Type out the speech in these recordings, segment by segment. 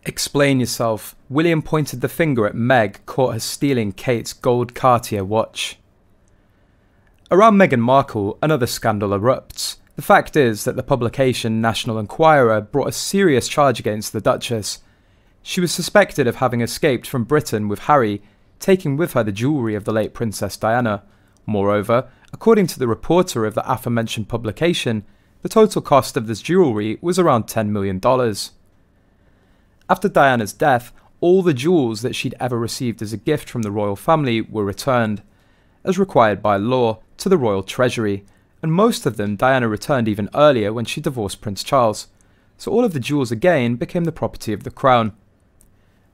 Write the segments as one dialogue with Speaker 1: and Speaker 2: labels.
Speaker 1: Explain yourself. William pointed the finger at Meg, caught her stealing Kate's gold Cartier watch. Around Meghan Markle, another scandal erupts. The fact is that the publication National Enquirer brought a serious charge against the Duchess. She was suspected of having escaped from Britain with Harry, taking with her the jewellery of the late Princess Diana. Moreover, according to the reporter of the aforementioned publication, the total cost of this jewellery was around $10 million. After Diana's death, all the jewels that she'd ever received as a gift from the royal family were returned, as required by law, to the royal treasury, and most of them Diana returned even earlier when she divorced Prince Charles, so all of the jewels again became the property of the crown.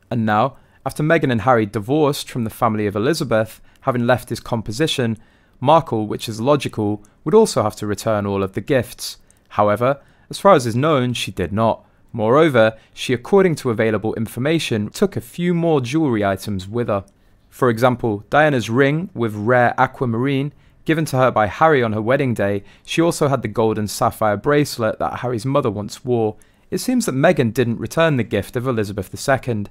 Speaker 1: And now, after Meghan and Harry divorced from the family of Elizabeth, having left his composition, Markle, which is logical, would also have to return all of the gifts. However, as far as is known, she did not. Moreover, she, according to available information, took a few more jewellery items with her. For example, Diana's ring with rare aquamarine, given to her by Harry on her wedding day. She also had the gold and sapphire bracelet that Harry's mother once wore. It seems that Meghan didn't return the gift of Elizabeth II.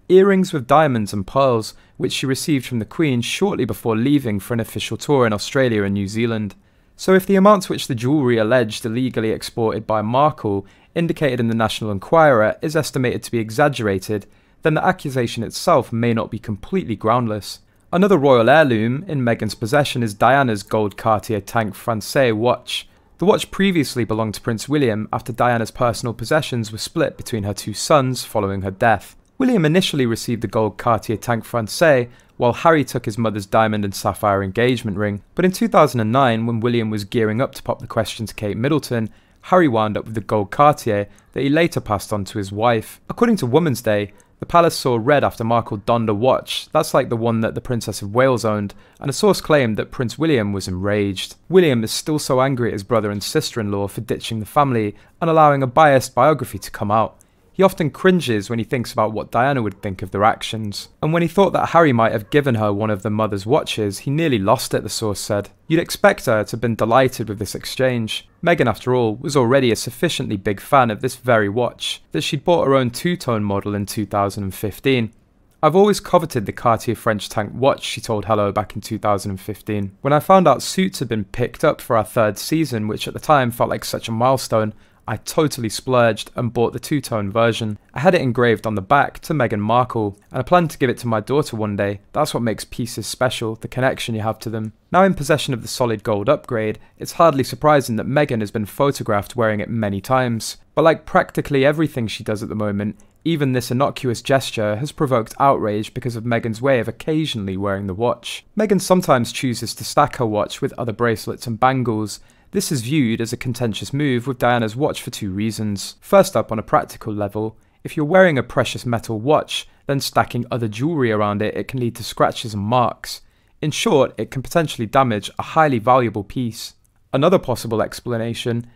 Speaker 1: Earrings with diamonds and pearls, which she received from the Queen shortly before leaving for an official tour in Australia and New Zealand. So if the amounts which the jewellery alleged illegally exported by Markle, indicated in the National Enquirer, is estimated to be exaggerated, then the accusation itself may not be completely groundless. Another royal heirloom in Meghan's possession is Diana's gold Cartier Tank Française watch. The watch previously belonged to Prince William after Diana's personal possessions were split between her two sons following her death. William initially received the gold Cartier Tank Française, while Harry took his mother's diamond and sapphire engagement ring. But in 2009, when William was gearing up to pop the question to Kate Middleton, Harry wound up with the gold Cartier that he later passed on to his wife. According to Woman's Day, the palace saw red after Markle donned a watch, that's like the one that the Princess of Wales owned, and a source claimed that Prince William was enraged. William is still so angry at his brother and sister-in-law for ditching the family and allowing a biased biography to come out. He often cringes when he thinks about what Diana would think of their actions. And when he thought that Harry might have given her one of the mother's watches, he nearly lost it, the source said. You'd expect her to have been delighted with this exchange. Meghan, after all, was already a sufficiently big fan of this very watch, that she'd bought her own two-tone model in 2015. I've always coveted the Cartier French Tank watch, she told Hello back in 2015. When I found out Suits had been picked up for our third season, which at the time felt like such a milestone, I totally splurged and bought the two-tone version. I had it engraved on the back to Meghan Markle, and I plan to give it to my daughter one day. That's what makes pieces special, the connection you have to them. Now in possession of the solid gold upgrade, it's hardly surprising that Meghan has been photographed wearing it many times. But like practically everything she does at the moment, even this innocuous gesture has provoked outrage because of Meghan's way of occasionally wearing the watch. Meghan sometimes chooses to stack her watch with other bracelets and bangles. This is viewed as a contentious move with Diana's watch for two reasons. First up, on a practical level, if you're wearing a precious metal watch, then stacking other jewellery around it, it can lead to scratches and marks. In short, it can potentially damage a highly valuable piece. Another possible explanation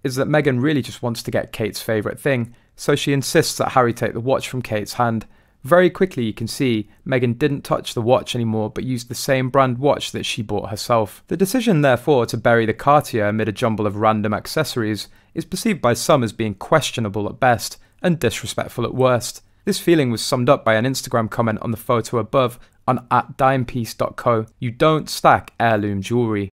Speaker 1: is that Meghan really just wants to get Kate's favourite thing, so she insists that Harry take the watch from Kate's hand. Very quickly you can see Meghan didn't touch the watch anymore but used the same brand watch that she bought herself. The decision therefore to bury the Cartier amid a jumble of random accessories is perceived by some as being questionable at best and disrespectful at worst. This feeling was summed up by an Instagram comment on the photo above on @dimepiece.co. You don't stack heirloom jewellery.